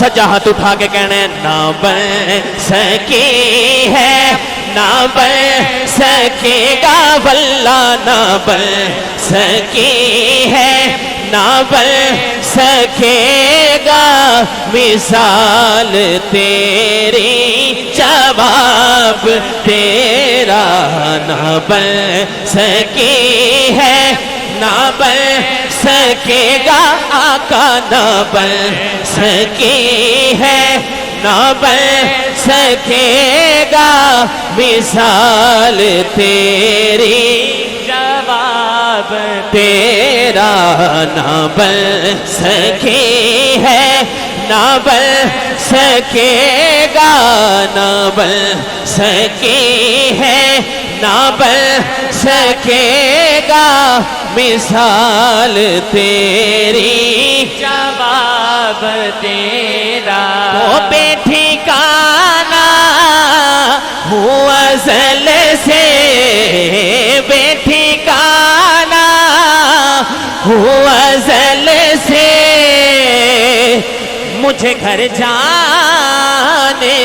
سجا ہاتھ اٹھا کے کہنا ہے نہ بن سکی ہے نہ بن سکے گا واللہ نہ بن سکی ہے نہ بن سکے گا مثال تیری جواب تیرا نہ بن سکی ہے نہ بن سکے گا آقا نہ بن سکی ہے نہ بن سکے گا مثال تیری جواب تیرا نہ بن سکی ہے نہ بن سکے گا نہ بن سکی ہے نہ بن سکے گا مثال تیری جواب تیرا وہ بے ٹھکانا ہوا ازل سے بے ٹھکانا ہوا ازل سے مجھے گھر جانے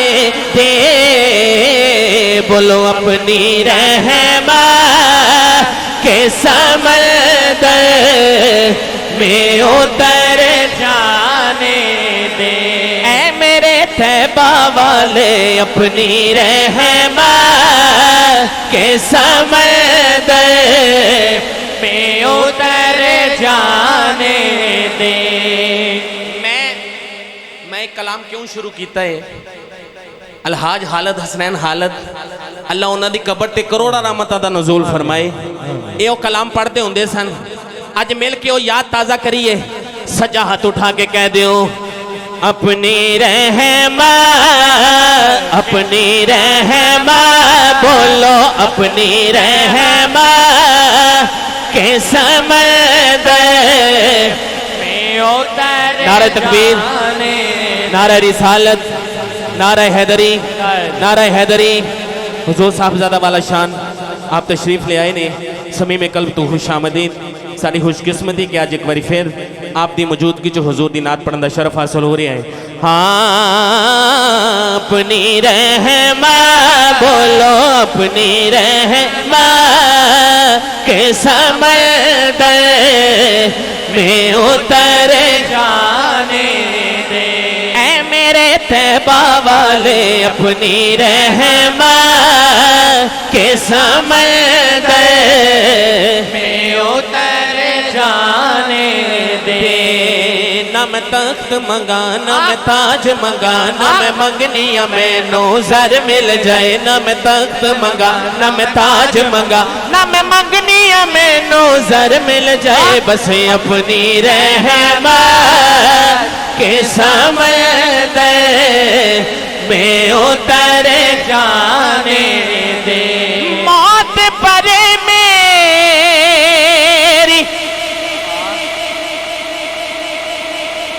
دے بولو اپنی رحمت کے سمندر میں اتر جانے دے اے میرے طیبہ والے اپنی رحمت کے سمندر میں اتر جانے دے میں کلام کیوں شروع کیتا ہے الحاج حالت حسنین حالت اللہ انہاں دی قبر تے کروڑا رحمتاں دا نزول فرمائے اے او کلام پڑھتے ہوندے سن اج مل کے او یاد تازہ کریے سجا ہاتھ اٹھا کے کہہ دیو اپنی رحمت بولو اپنی رحمت کے سمندر میں اتر نعرہ تکبیر نعرہ رسالت نعرہ حیدری نعرہ حیدری حضور صاحبزادہ والا شان آپ تشریف لے آئے نے سمیم قلب تو خوش آمدید ساری خوش قسمتی کہ آج ایک باری پھر آپ دی موجودگی جو حضور دی نعت پڑھندہ شرف حاصل ہو رہی ہے ہاں اپنی رحمت بولو اپنی رحمت کے سمندر میں اتر جانے دے اے میرے طیبہ والے اپنی رحمت کے سمندر میں اتر جانے دے نہ میں تخت منگا نہ میں تاج منگا نہ میں منگنیاں میں نوزر مل جائے نہ میں تخت منگا نہ میں تاج منگا نہ میں منگنیاں میں نوزر مل جائے بس اپنی رحمت کے سمندر میں اتر جانے دے موت پر میری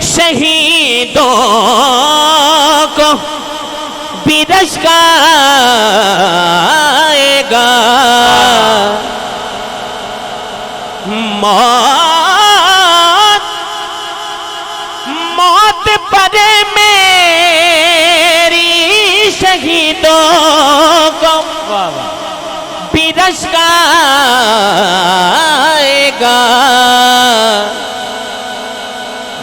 شہیدوں کو بھی رشک آئے گا موت پر میری شہیدوں کو بھی رشک آئے گا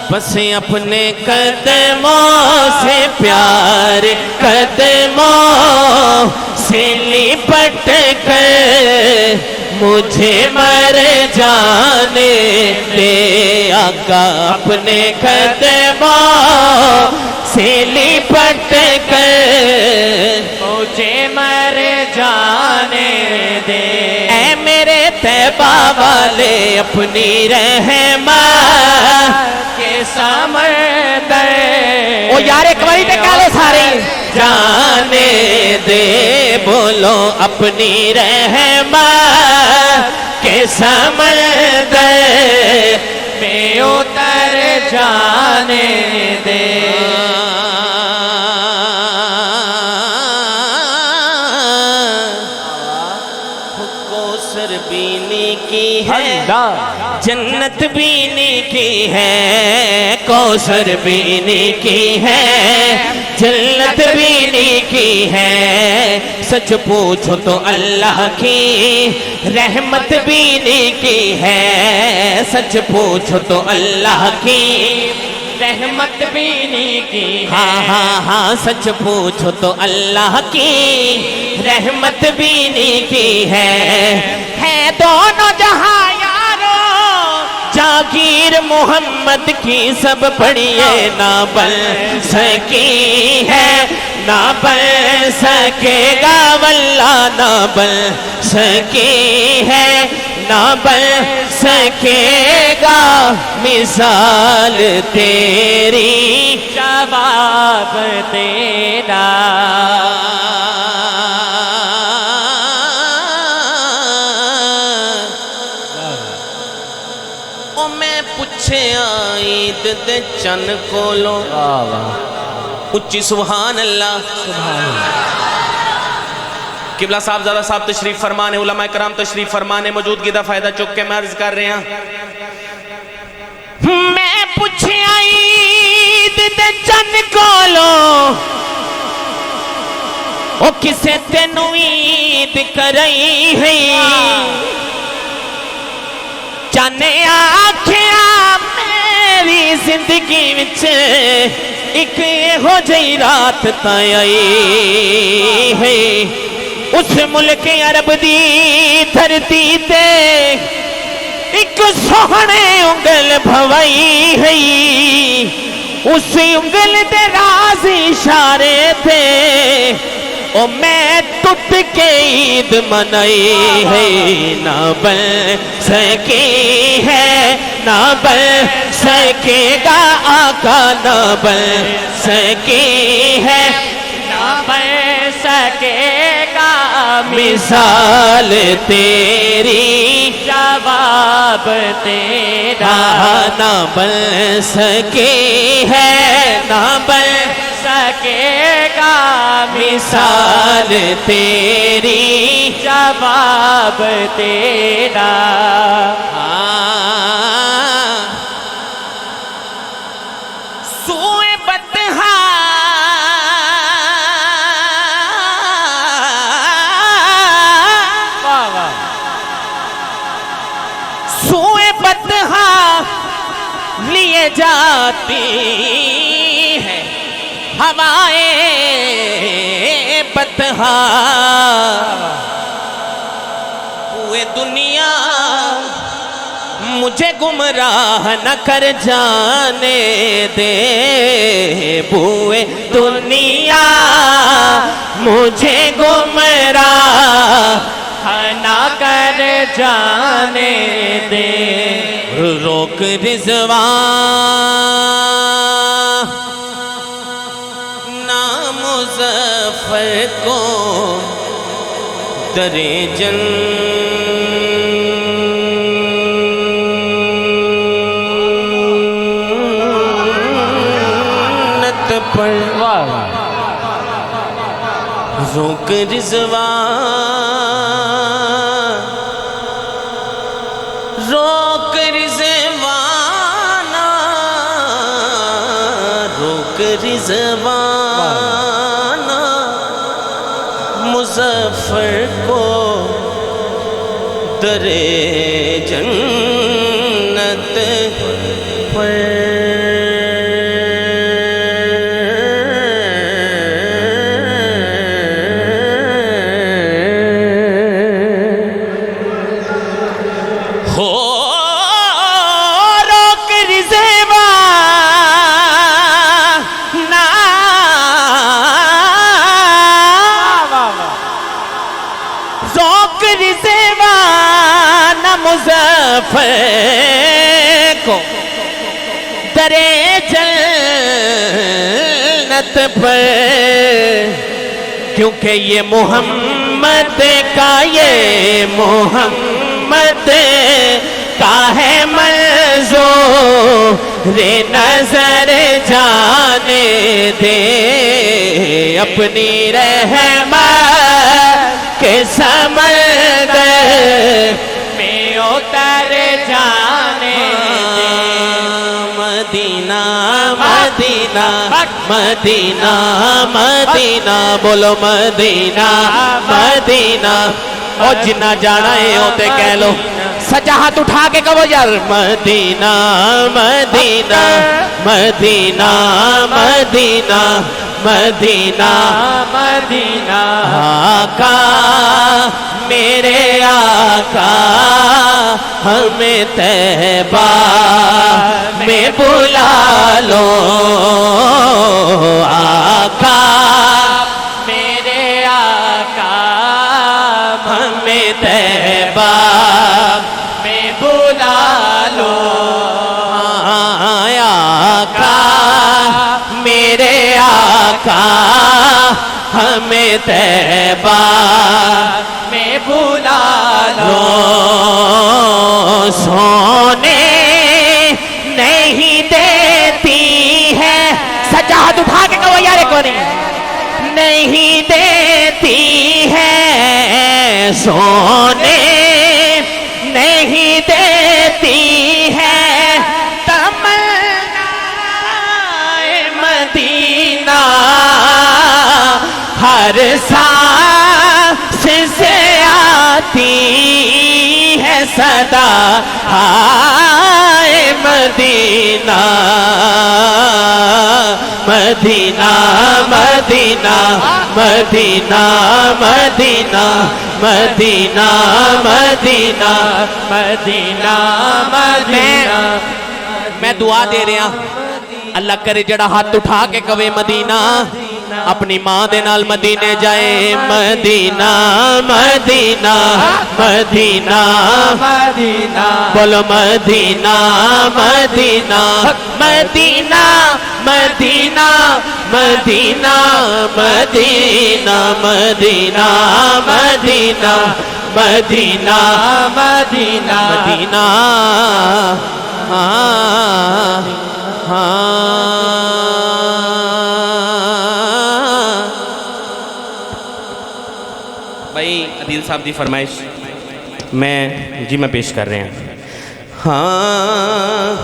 بس اپنے قدموں سے پیار قدموں سے لپٹ کر مجھے مر جانے دے آقا اپنے قدموں سے لپٹ کر مجھے مر جانے دے اے میرے طیبہ والے اپنی رحمت کے سمندر او یار ایک باری تے کہہ لو سارے جانے دے بولو اپنی رحمت کے سمندر میں اتر جانے دے کوثر بینی کی ہے جنت بینی کی ہے کوثر بھی نیکی ہے، جنت بھی نیکی ہے، سچ پوچھو تو اللہ کی رحمت بھی نیکی ہے، سچ پوچھو تو اللہ کی رحمت بھی نیکی ہے، ہاں ہاں ہاں سچ پوچھو تو اللہ کی رحمت بھی نیکی ہے دونوں جہاں یارو جاگیر محمد کی سب پڑھیے نہ بن سکی ہے، نہ بن سکے گا واللہ نہ بن سکی ہے، نہ بن سکے گا مثال تیری جواب تیرا او میں پوچھے عید دے چن کولو اچھی سبحان اللہ قبلہ صاحب زیادہ صاحب تشریف فرمانے، علماء کرام تشریف فرمانے، موجودگی دا فائدہ چک کے میں عرض کر رہے ہیں میں پوچھے عید دے چن کولو او کسے تینو عید کرئی ہے چانے آکھیا میری زندگی وچ ایک ہو جئی رات تائی ہے اس ملک عرب دی دھرتی تے ایک سوہنے انگل بھوائی ہے اس انگل دے راز اشارے تھے او میں ٹوٹ کے عید منائی ہے نہ بن سکی ہے نہ بن سکے گا آقا نہ بن سکی ہے نہ بن سکے گا مثال تیری جواب تیرا نہ بن سکی ہے نہ بن سکے گا مثال تیری جواب تیرا سوئے بدہا سوئے بدہا لیے جاتی ہے ہوائیں بدہا ہوئے دنیا مجھے گمراہ نہ کر جانے دے بوئے دنیا مجھے گمراہ نہ کر جانے دے روک رضوان نام مظفر کو در جنت پر روک رضوان روک رضوان روک رضوان مظفر کو در جنت پر مظفر کو در جنت پر کیونکہ یہ محمد کا یہ محمد کا ہے منظور نظر جانے دے اپنی رحمت کے سمندر اتر جانے مدینہ مدینہ مدینہ مدینہ بولو مدینہ مدینہ اور جنہ جانا ہے ہوتے کہہ لو سجا ہاتھ اٹھا کے کہو یار مدینہ مدینہ مدینہ مدینہ مدینہ مدینہ آقا میرے آقا ہمیں طیبہ میں بلا لو آقا میرے آقا ہمیں طیبہ میں بلا لو آقا میرے آقا ہمیں طیبہ میں بلا لو سونے نہیں دیتی ہے سجاد اٹھا کے کہو یار کو نہیں دیتی ہے سونے نہیں دیتی ہے تمنا مدینہ ہر سانس سے آتی ہے صدا ہائے مدینہ مدینہ مدینہ مدینہ مدینہ مدینہ مدینہ مدینہ مدینہ میں دعا دے رہا اللہ کرے جڑا ہاتھ اٹھا کے کہے مدینہ اپنی ماں دے نال مدینے جائے مدینہ مدینہ مدینہ مدینہ بولو مدینہ مدینہ مدینہ مدینہ مدینہ مدینہ مدینہ مدینہ مدینہ مدینہ مدینہ بھائی عدیل صاحب دی فرمائش میں پیش کر رہے ہیں ہاں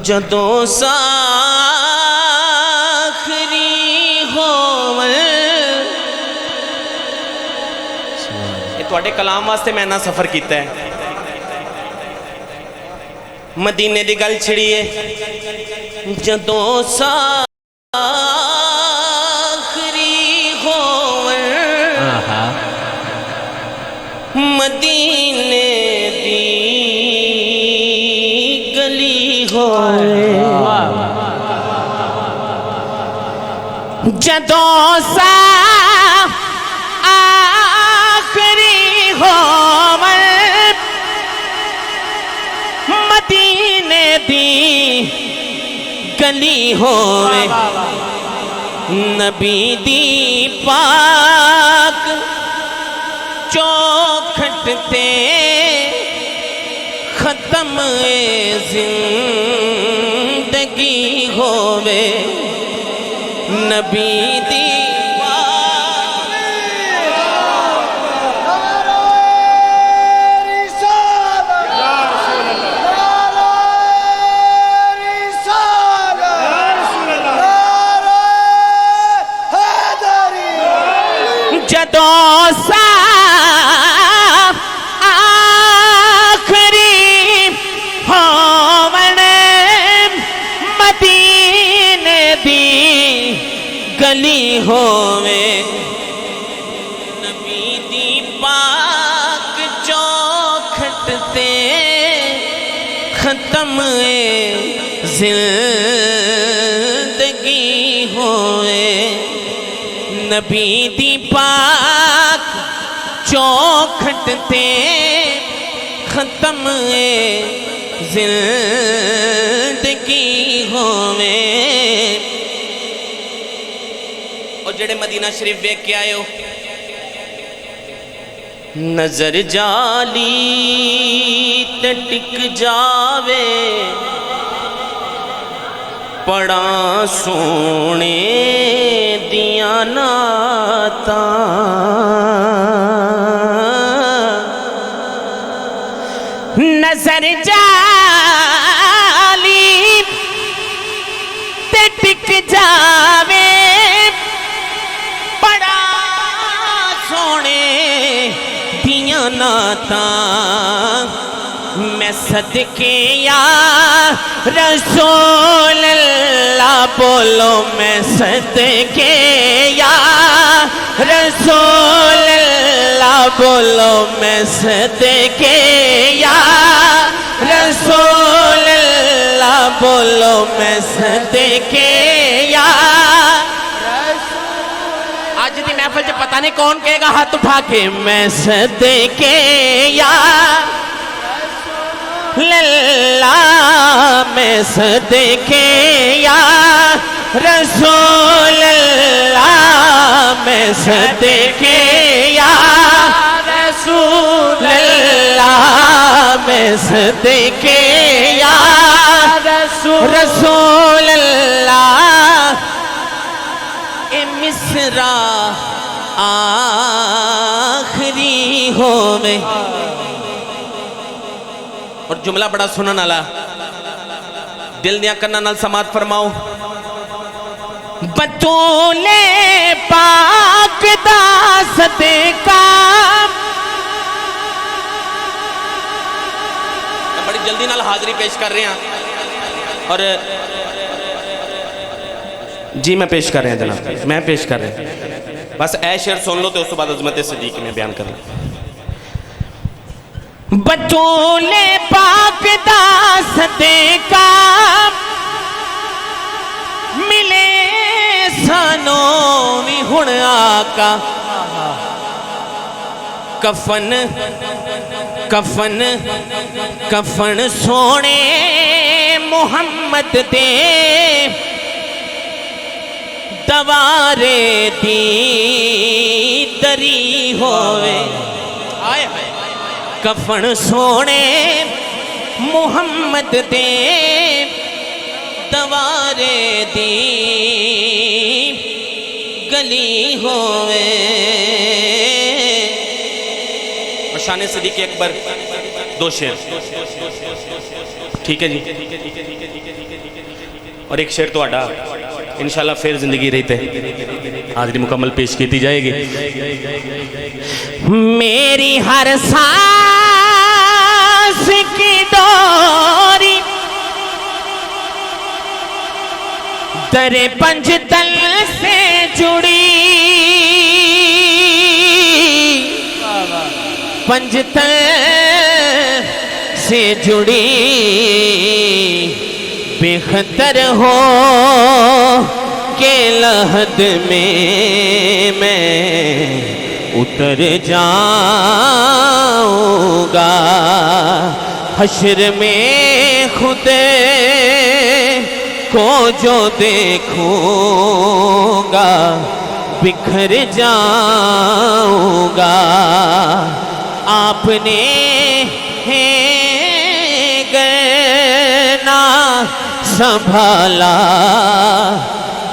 جدوں ساخری ہووے یہ تواڈے کلام واسطے میں نہ سفر کیتا ہے مدینے دی گل چھڑی ہے جدوں ساخری ہووے مدینے دی گلی ہووے جدوں ساخری ہووے مدینے دی گلی ہووے نبی دی پاک چوکھٹ تے ختم زندگی ہووے نبی دی جدوں آخری ہوون مدینے دی گلی ہووے نبی دی پاک چوکھٹ تے ختم زندگی ہووے نبی دی پاک چوکھٹ تے ختم زندگی ہووے اور جڑے مدینہ شریف ویکھ کے آئے ہو نظر جالی تے ٹک جاوے پڑھاں سونے دیاں نعتاں نظر جالی صدقے یا رسول اللہ بولو میں صدقے یا رسول اللہ بولو میں صدقے یا رسول اللہ بولو میں صدقے یا آج دی محفل سے پتہ نہیں کون کہے گا ہاتھ اٹھا کے میں صدقے یا اللہ میں صدقے یا رسول اللہ میں صدقے یا رسول اللہ میں صدقے یا رسول اللہ اے مصرع آخری ہووے اور جملہ بڑا سنن والا دل دیاں کناں نال سماعت فرماؤ بطول پاک دا صدقہ بڑی جلدی نال حاضری پیش کر رہے ہیں اور جی میں پیش کر رہے ہیں جناب میں پیش کر رہے ہیں بس اے شعر سن لو تو اس کے بعد عظمت صدیق میں بیان کر رہا ہوں بطول پاک دا صدقہ ملے سانوں بھی ہن آقا کفن کفن کفن سونے محمد دے دوارے دی دری ہوئے آئے آئے کفن سونے محمد دے دوارے دی گلی ہوئے اور شان صدیق اکبر دو شعر ٹھیک ہے جی اور ایک شعر تو اڈا انشاءاللہ پھر زندگی رہتے حاضری مکمل پیش کیتی جائے گی میری ہر سانس کی ڈوری در پنج تل سے جڑی پنج تل سے جڑی بے خطر ہو کہ لحد میں اتر جاؤں گا حشر میں خود کو جو دیکھوں گا بکھر جاؤں گا آپ نے گنا سنبھالا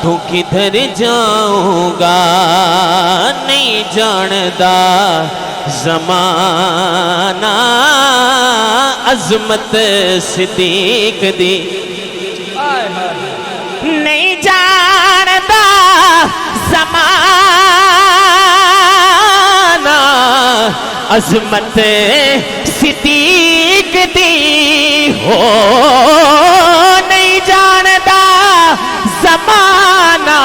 تو کدھر جاؤں گا نہیں جاندا زمانہ عظمت صدیق دی نہیں جاندا زمانہ عظمت صدیق دی ہو نہیں جاندا زمانہ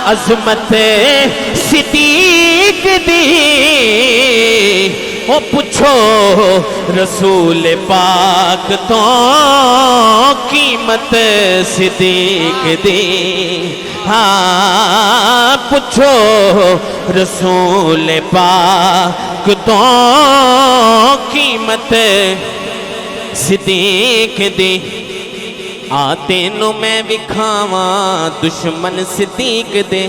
عظمت صدیق دی او پوچھو رسول پاک تو قیمت صدیق دی ہاں پوچھو رسول پاک تو قیمت صدیق دی آتے نو میں بکھاواں دشمن صدیق دے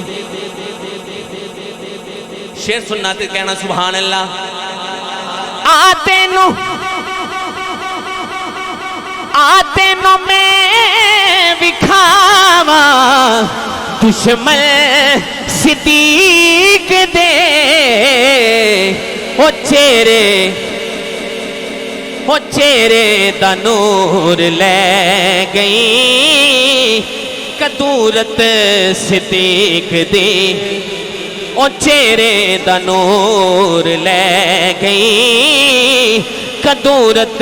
شعر سننا تے کہنا سبحان اللہ آتے نو میں بکھاواں دشمن صدیق دے او چہرے دا نور لے گئی کدورت صدیق دی او چہرے دا نور لے گئی کدورت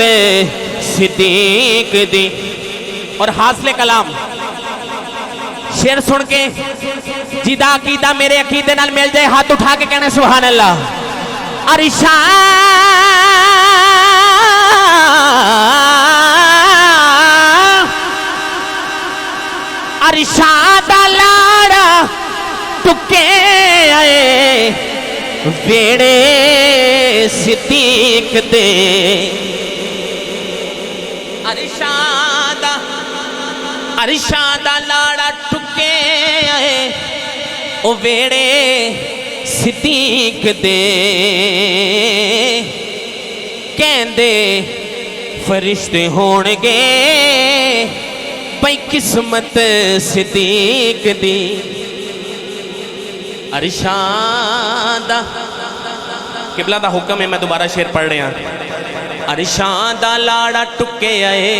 صدیق دی. اور حاصل کلام شعر سن کے جیدہ عقیدہ میرے عقیدے نال مل جائے ہاتھ اٹھا کے کہنے سبحان اللہ. عرشاں دا لاڑا ٹکے آئے ویڑے صدیق دے. عرشاں دا لاڑا ٹکے آئے او ویڑے صدیق دے. کہندے فرشتے ہون گے بھئی قسمت صدیق دی. عرشاں دا قبلہ دا حکم ہے میں دوبارہ شعر پڑھ رہے ہیں. عرشاں دا لاڑا ٹکے آئے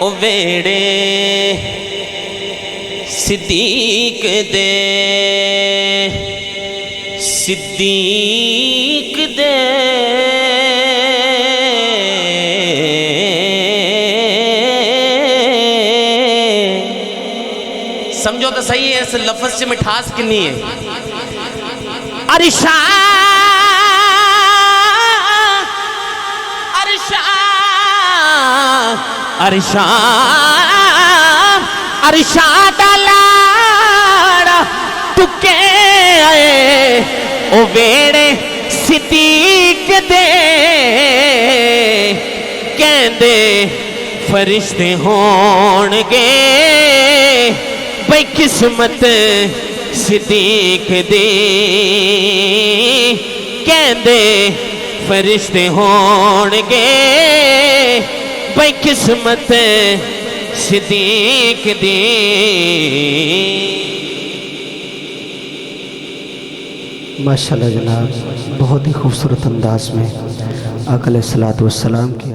او ویڑے صدیق دے. صدیق دے سمجھو تو صحیح ہے اس لفظ سے مٹھاس کنی ہے. عرشاں دا لاڑا ٹکے آئے او ویڑے صدیق دے. کہندے فرشتے ہون گے بھئی قسمت صدیق دی. کہندے فرشتے ہون گے بھئی قسمت صدیق دی. ماشاءاللہ جناب، بہت ہی خوبصورت انداز میں آقا علیہ الصلوۃ والسلام کی